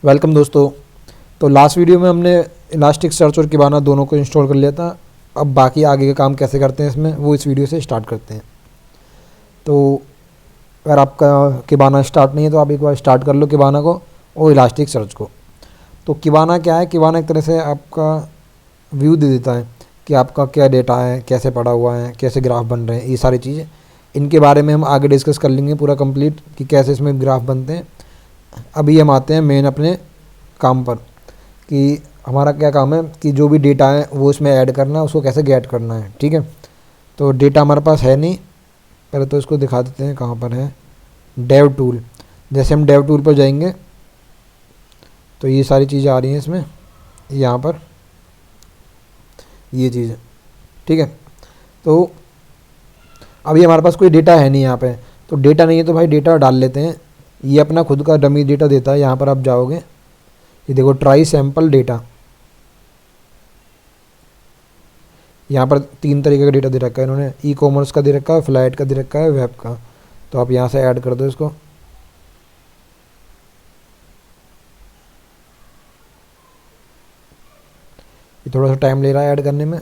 Welcome दोस्तों। तो last video में हमने इलास्टिक सर्च और किबाना दोनों को इंस्टॉल कर लिया था। अब बाकी आगे का काम कैसे करते हैं इसमें वो इस वीडियो से स्टार्ट करते हैं। तो अगर आपका किबाना स्टार्ट नहीं है तो आप एक बार स्टार्ट कर लो किबाना को और इलास्टिक सर्च को। तो किबाना क्या है, किबाना एक तरह से आपका व्यू दे देता है कि आपका क्या डेटा है, कैसे पड़ा हुआ है, कैसे ग्राफ बन रहे हैं, ये सारी चीज़ें इनके बारे में हम आगे डिस्कस कर लेंगे पूरा कंप्लीट कि कैसे इसमें ग्राफ बनते हैं। अभी हम आते हैं मेन अपने काम पर कि हमारा क्या काम है कि जो भी डेटा है वो इसमें ऐड करना है, उसको कैसे गेट करना है। ठीक है, तो डेटा हमारे पास है नहीं, पहले तो इसको दिखा देते हैं कहाँ पर है। डेव टूल, जैसे हम डेव टूल पर जाएंगे तो ये सारी चीज़ें आ रही हैं इसमें, यहाँ पर ये चीज़। ठीक है, तो अभी हमारे पास कोई डेटा है नहीं यहाँ पे, तो डेटा नहीं है तो भाई डेटा डाल लेते हैं। ये अपना खुद का डमी डेटा देता है। यहाँ पर आप जाओगे, ये देखो ट्राई सैम्पल डेटा, यहाँ पर 3 तरीके का डेटा दे रखा है इन्होंने। ई कॉमर्स का दे रखा है, फ्लाइट का दे रखा है, वेब का। तो आप यहाँ से ऐड कर दो इसको। ये थोड़ा सा टाइम ले रहा है ऐड करने में,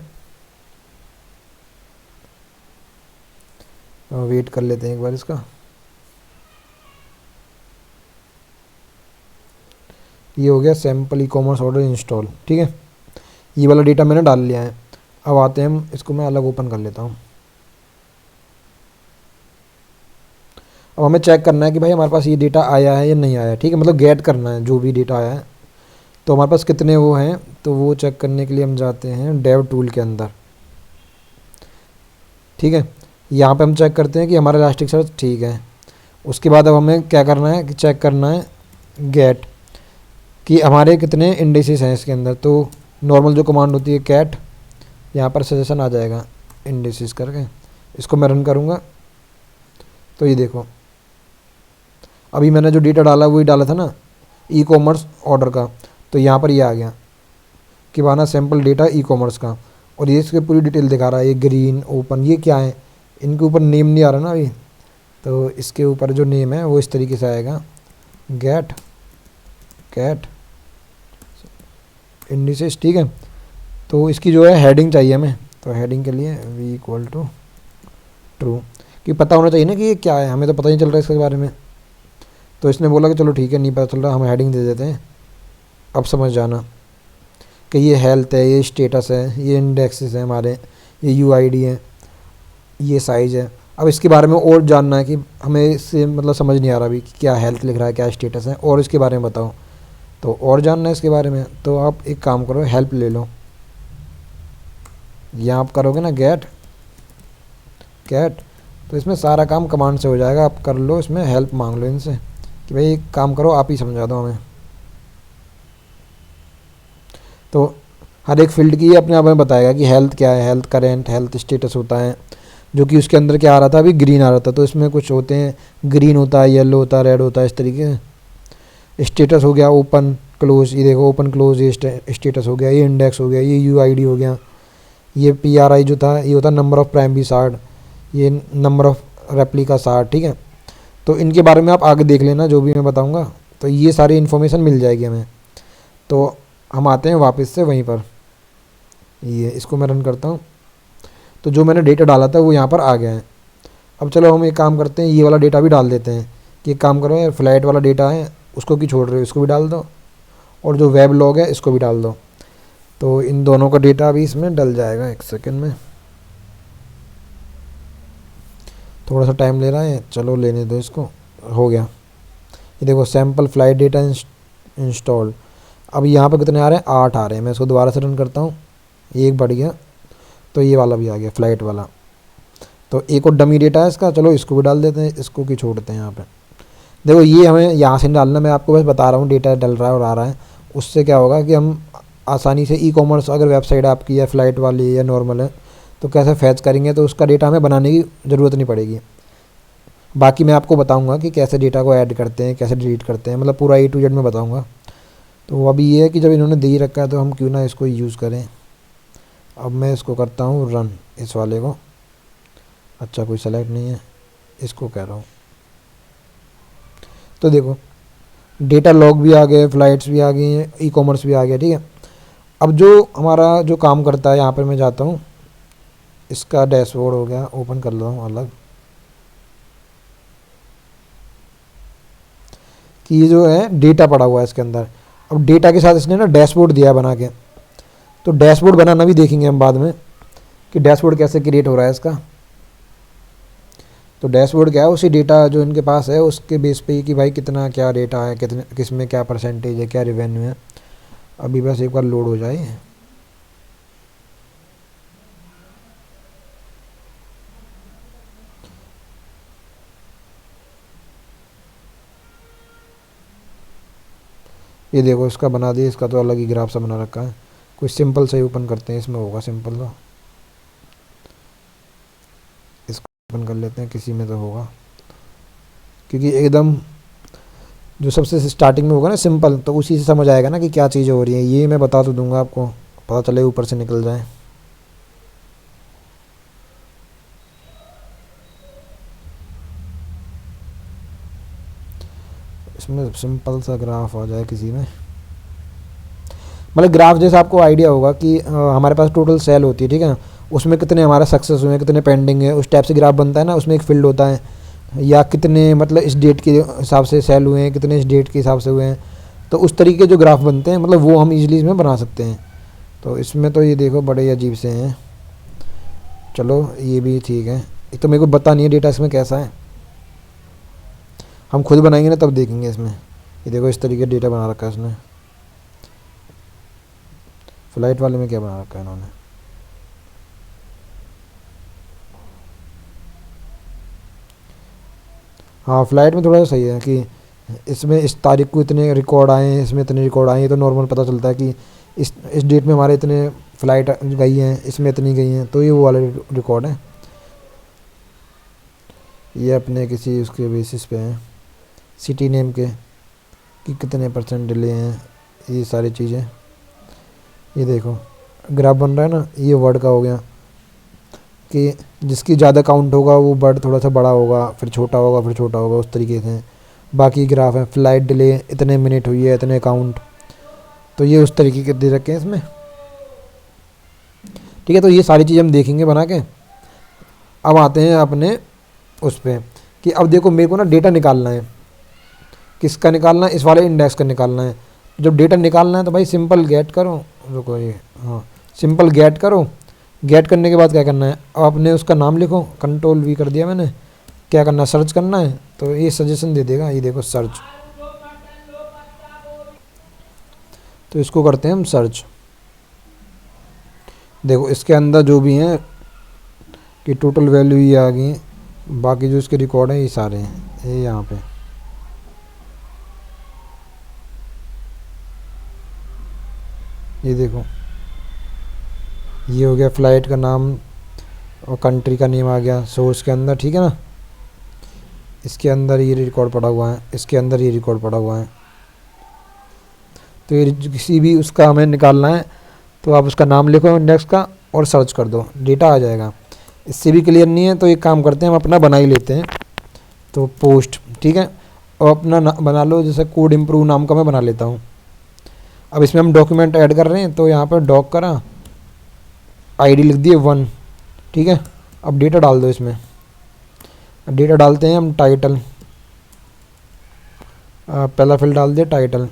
तो वेट कर लेते हैं एक बार इसका। ये हो गया sample e commerce order install. ठीक है, ये वाला डेटा मैंने डाल लिया है। अब आते हैं हम, इसको मैं अलग ओपन कर लेता हूँ। अब हमें चेक करना है कि भाई हमारे पास ये डेटा आया है या नहीं आया। ठीक है, मतलब गेट करना है जो भी डेटा आया है, तो हमारे पास कितने वो हैं। तो वो चेक करने के लिए हम जाते हैं डेव टूल के अंदर। ठीक है, यहाँ पे हम चेक करते हैं कि हमारा इलास्टिक सर्च ठीक है। उसके बाद अब हमें क्या करना है कि चेक करना है गेट कि हमारे कितने इंडिसेस हैं इसके अंदर। तो नॉर्मल जो कमांड होती है कैट, यहाँ पर सजेशन आ जाएगा इंडिसेस करके। इसको मैं रन करूँगा तो ये देखो अभी मैंने जो डेटा डाला वही डाला था ना, ई कॉमर्स ऑर्डर का। तो यहाँ पर ये आ गया किबाना सैम्पल डेटा ई कॉमर्स का, और ये इसके पूरी डिटेल दिखा रहा है। ये ग्रीन ओपन, ये क्या है, इनके ऊपर नेम नहीं आ रहा ना अभी, तो इसके ऊपर जो नेम है वो इस तरीके से आएगा गेट कैट इंडिसेस। ठीक है, तो इसकी जो है हेडिंग चाहिए हमें, तो हेडिंग के लिए v इक्वल टू ट्रू, कि पता होना चाहिए ना कि ये क्या है, हमें तो पता नहीं चल रहा है इसके बारे में। तो इसने बोला कि चलो ठीक है, नहीं पता चल रहा, हम हेडिंग दे देते हैं। अब समझ जाना कि ये हेल्थ है, ये स्टेटस है, ये इंडेक्सेस है हमारे, ये यूआईडी है, ये साइज़ है। अब इसके बारे में और जानना है कि हमें इससे मतलब समझ नहीं आ रहा अभी कि क्या हेल्थ लिख रहा है, क्या स्टेटस है, और इसके बारे में बताओ। तो और जानना है इसके बारे में, तो आप एक काम करो, हेल्प ले लो। यहाँ आप करोगे ना गेट कैट, तो इसमें सारा काम कमांड से हो जाएगा। आप कर लो, इसमें हेल्प मांग लो इनसे कि भाई एक काम करो, आप ही समझा दो हमें। तो हर एक फील्ड की अपने आप में बताएगा कि हेल्थ क्या है, हेल्थ करेंट, हेल्थ स्टेटस होता है, जो कि उसके अंदर क्या आ रहा था अभी ग्रीन आ रहा था। तो इसमें कुछ होते हैं, ग्रीन होता है, येलो होता है, रेड होता है, इस तरीके से। स्टेटस हो गया ओपन क्लोज, ये देखो ओपन क्लोज, ये स्टेटस हो गया, ये इंडेक्स हो गया, ये यूआईडी हो गया, ये पीआरआई जो था ये होता है नंबर ऑफ़ प्राइमरी शार्ट, ये नंबर ऑफ़ रेप्लिका शार्ट। ठीक है, तो इनके बारे में आप आगे देख लेना जो भी मैं बताऊंगा, तो ये सारी इन्फॉर्मेशन मिल जाएगी हमें। तो हम आते हैं वापस से वहीं पर, ये इसको मैं रन करता हूँ। तो जो मैंने डेटा डाला था वो यहाँ पर आ गया है। अब चलो हम एक काम करते हैं, ये वाला डेटा भी डाल देते हैं कि एक काम करो यार, फ्लाइट वाला डेटा है उसको क्यों छोड़ रहे हो, इसको भी डाल दो, और जो वेब लॉग है इसको भी डाल दो। तो इन दोनों का डेटा अभी इसमें डल जाएगा, एक सेकेंड में, थोड़ा सा टाइम ले रहा है, चलो लेने दो इसको। हो गया, ये देखो सैम्पल फ्लाइट डेटा इंस्टॉल्ड। अब यहाँ पर कितने आ रहे हैं, 8 आ रहे हैं। मैं इसको दोबारा से रन करता हूँ, एक बढ़ गया, तो ये वाला भी आ गया फ्लाइट वाला। तो एक और डमी डेटा है इसका, चलो इसको भी डाल देते हैं, इसको की छोड़ते हैं यहाँ पे। देखो ये हमें यहाँ से डालना, मैं आपको बस बता रहा हूँ डेटा डल रहा है और आ रहा है। उससे क्या होगा कि हम आसानी से ई कॉमर्स, अगर वेबसाइट आपकी है फ्लाइट वाली या नॉर्मल है, तो कैसे फैच करेंगे, तो उसका डेटा हमें बनाने की ज़रूरत नहीं पड़ेगी। बाकी मैं आपको बताऊंगा कि कैसे डेटा को ऐड करते हैं, कैसे डिलीट करते हैं, मतलब पूरा A to Z में बताऊंगा। तो अभी ये है कि जब इन्होंने दे ही रखा है तो हम क्यों ना इसको यूज़ करें। अब मैं इसको करता हूँ रन, इस वाले को। अच्छा कोई सेलेक्ट नहीं है, इसको कह रहा हूँ। तो देखो डेटा लॉग भी आ गए, फ्लाइट्स भी आ गई हैं, ई कॉमर्स भी आ गया, ठीक है। अब जो हमारा जो काम करता है, यहाँ पर मैं जाता हूँ, इसका डैशबोर्ड हो गया, ओपन कर लेता हूँ अलग, कि ये जो है डेटा पड़ा हुआ है इसके अंदर। अब डेटा के साथ इसने ना डैशबोर्ड दिया है बना के, तो डैशबोर्ड बनाना भी देखेंगे हम बाद में कि डैशबोर्ड कैसे क्रिएट हो रहा है इसका। तो डैशबोर्ड क्या है, उसी डेटा जो इनके पास है उसके बेस पे ही कि भाई कितना क्या डेटा है, कितने किस में क्या परसेंटेज है, क्या रेवेन्यू है। अभी बस एक बार लोड हो जाए। ये देखो इसका बना दिया, इसका तो अलग ही ग्राफ सा बना रखा है। कुछ सिंपल से ही ओपन करते हैं, इसमें होगा सिंपल, तो इसको ओपन कर लेते हैं, किसी में तो होगा, क्योंकि एकदम जो सबसे स्टार्टिंग में होगा ना सिंपल, तो उसी से समझ आएगा ना कि क्या चीज़ें हो रही हैं। ये मैं बता तो दूंगा आपको, पता चले ऊपर से निकल जाए। इसमें सिंपल सा ग्राफ आ जाए किसी में, मतलब ग्राफ जैसे आपको आइडिया होगा कि हमारे पास टोटल सेल होती है, ठीक है, उसमें कितने हमारे सक्सेस हुए हैं, कितने पेंडिंग है, उस टाइप से ग्राफ बनता है ना। उसमें एक फील्ड होता है, या कितने मतलब इस डेट के हिसाब से सेल हुए हैं, कितने इस डेट के हिसाब से हुए हैं, तो उस तरीके के जो ग्राफ बनते हैं, मतलब वो हम इजीली इसमें बना सकते हैं। तो इसमें तो ये देखो बड़े अजीब से हैं, चलो ये भी ठीक है। एक तो मेरे को पता नहीं है डेटा इसमें कैसा है, हम खुद बनाएंगे ना तब देखेंगे इसमें। ये देखो इस तरीके डेटा बना रखा है इसने। फ्लाइट वाले में क्या बना रखा है इन्होंने, हाँ फ्लाइट में थोड़ा सा सही है कि इसमें इस तारीख को इतने रिकॉर्ड आए हैं, इसमें इतने रिकॉर्ड आए हैं, तो नॉर्मल पता चलता है कि इस डेट में हमारे इतने फ़्लाइट गई हैं, इसमें इतनी गई हैं, तो ये वो वाले रिकॉर्ड हैं। ये अपने किसी उसके बेसिस पे हैं, सिटी नेम के, कि कितने % डिले हैं, ये सारी चीज़ें। ये देखो ग्राफ बन रहा है ना, ये वर्ड का हो गया कि जिसकी ज़्यादा काउंट होगा वो वर्ड थोड़ा सा बड़ा होगा, फिर छोटा होगा, फिर छोटा होगा, उस तरीके से। बाकी ग्राफ है, फ़्लाइट डिले इतने मिनट हुई है, इतने काउंट, तो ये उस तरीके के दे रखे हैं इसमें, ठीक है। तो ये सारी चीज़ हम देखेंगे बना के। अब आते हैं अपने उस पर कि अब देखो मेरे को ना डेटा निकालना है, किसका निकालना है, इस वाले इंडेक्स का निकालना है। जब डेटा निकालना है तो भाई सिंपल गेट करो, रुको ये, हाँ सिंपल गेट करो। गेट करने के बाद क्या करना है, अब अपने उसका नाम लिखो, कंट्रोल V कर दिया मैंने। क्या करना है, सर्च करना है, तो ये सजेशन दे देगा, ये देखो सर्च, तो इसको करते हैं हम सर्च। देखो इसके अंदर जो भी हैं कि टोटल वैल्यू ये आ गई, बाकी जो इसके रिकॉर्ड हैं ये सारे हैं, ये यहाँ पे ये देखो, ये हो गया फ़्लाइट का नाम और कंट्री का नेम आ गया सोर्स के अंदर, ठीक है ना। इसके अंदर ये रिकॉर्ड पड़ा हुआ है, इसके अंदर ये रिकॉर्ड पड़ा हुआ है। तो ये किसी भी उसका हमें निकालना है तो आप उसका नाम लिखो इंडेक्स का और सर्च कर दो, डेटा आ जाएगा। इससे भी क्लियर नहीं है तो एक काम करते हैं, हम अपना बना ही लेते हैं। तो पोस्ट, ठीक है, और अपना बना लो, जैसे कोड इम्प्रूव नाम का मैं बना लेता हूँ। अब इसमें हम डॉक्यूमेंट ऐड कर रहे हैं, तो यहाँ पर डॉक करा, आईडी लिख दिए 1, ठीक है। अब डेटा डाल दो इसमें, डेटा डालते हैं हम टाइटल, पहला फील्ड डाल दिया title,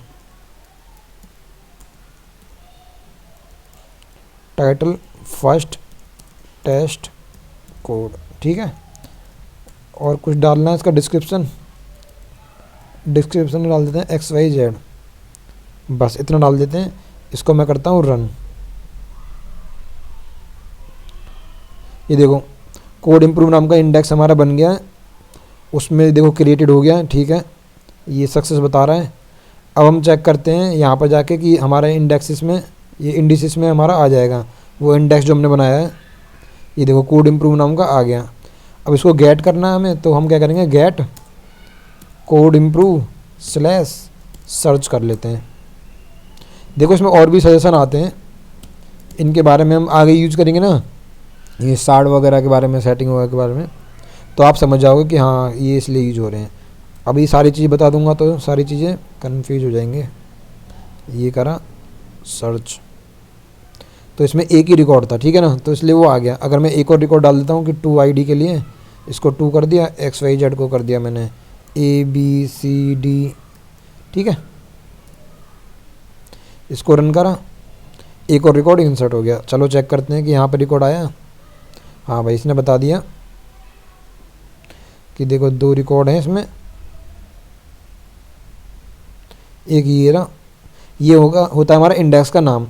title first test code, ठीक है। और कुछ डालना है इसका डिस्क्रिप्शन, डिस्क्रिप्शन में डाल देते हैं XYZ, बस इतना डाल देते हैं। इसको मैं करता हूँ रन। ये देखो कोड इम्प्रूव नाम का इंडेक्स हमारा बन गया है, उसमें देखो क्रिएटेड हो गया है, ठीक है, ये सक्सेस बता रहा है। अब हम चेक करते हैं यहाँ पर जाके कि हमारा इंडेक्सेस में, ये इंडिसेस में हमारा आ जाएगा वो इंडेक्स जो हमने बनाया है। ये देखो कोड इम्प्रूव नाम का आ गया। अब इसको गेट करना है हमें, तो हम क्या करेंगे, gate code improve slash search कर लेते हैं। देखो इसमें और भी सजेशन आते हैं, इनके बारे में हम आगे यूज करेंगे ना, ये साड़ वगैरह के बारे में, सेटिंग वगैरह के बारे में, तो आप समझ जाओगे कि हाँ ये इसलिए यूज हो रहे हैं। अभी सारी चीज़ बता दूंगा तो सारी चीज़ें कंफ्यूज हो जाएंगे। ये करा सर्च, तो इसमें एक ही रिकॉर्ड था, ठीक है ना, तो इसलिए वो आ गया। अगर मैं एक और रिकॉर्ड डाल देता हूँ कि 2 ID के लिए, इसको 2 कर दिया, XYZ को कर दिया मैंने ABCD, ठीक है, इसको रन करा, एक और रिकॉर्ड इंसर्ट हो गया। चलो चेक करते हैं कि यहाँ पे रिकॉर्ड आया। हाँ भाई, इसने बता दिया कि देखो 2 रिकॉर्ड हैं इसमें, एक ये रहा, ये होता है हमारा इंडेक्स का नाम,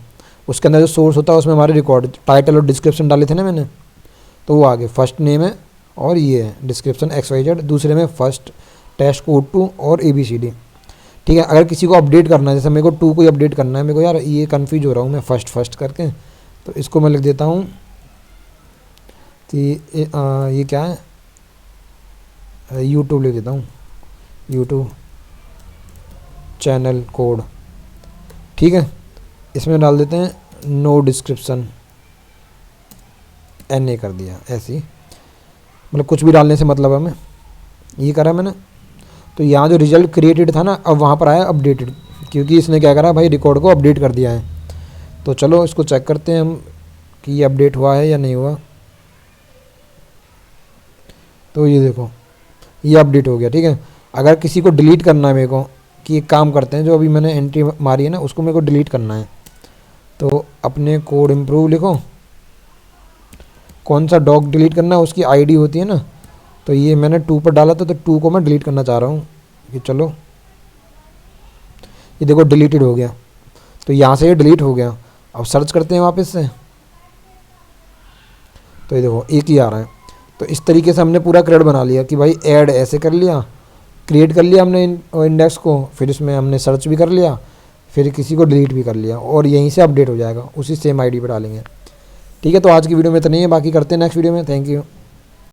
उसके अंदर जो सोर्स होता है उसमें हमारे रिकॉर्ड टाइटल और डिस्क्रिप्शन डाले थे ना मैंने, तो वो आगे फर्स्ट नेम है और ये है डिस्क्रिप्शन XYZ, दूसरे में फर्स्ट टेस्ट कोड 2 और ABCD, ठीक है। अगर किसी को अपडेट करना है, जैसे मेरे को 2 को ही अपडेट करना है, मेरे को यार ये कन्फ्यूज हो रहा हूँ मैं फर्स्ट करके, तो इसको मैं लिख देता हूँ कि ये क्या है, YouTube लिख देता हूँ, YouTube चैनल कोड, ठीक है। इसमें डाल देते हैं नो डिस्क्रिप्शन, NA कर दिया, ऐसे ही, मतलब कुछ भी डालने से मतलब है हमें, ये करा मैंने। तो यहाँ जो रिजल्ट क्रिएटेड था ना, अब वहाँ पर आया अपडेटेड, क्योंकि इसने क्या करा भाई, रिकॉर्ड को अपडेट कर दिया है। तो चलो इसको चेक करते हैं हम कि ये अपडेट हुआ है या नहीं हुआ। तो ये देखो, ये अपडेट हो गया, ठीक है। अगर किसी को डिलीट करना है मेरे को, कि एक काम करते हैं, जो अभी मैंने एंट्री मारी है ना, उसको मेरे को डिलीट करना है, तो अपने कोड इम्प्रूव लिखो, कौन सा डॉग डिलीट करना है, उसकी ID होती है ना, तो ये मैंने 2 पर डाला था, तो 2 को मैं डिलीट करना चाह रहा हूँ, कि चलो ये देखो डिलीटेड हो गया, तो यहाँ से ये डिलीट हो गया। अब सर्च करते हैं वापस से, तो ये देखो एक ही आ रहा है। तो इस तरीके से हमने पूरा क्रेड बना लिया कि भाई ऐड ऐसे कर लिया, क्रिएट कर लिया हमने इंडेक्स को, फिर इसमें हमने सर्च भी कर लिया, फिर किसी को डिलीट भी कर लिया, और यहीं से अपडेट हो जाएगा, उसी सेम ID पे डालेंगे। ठीक है, तो आज की वीडियो में इतना ही है, बाकी करते हैं नेक्स्ट वीडियो में। Thank you.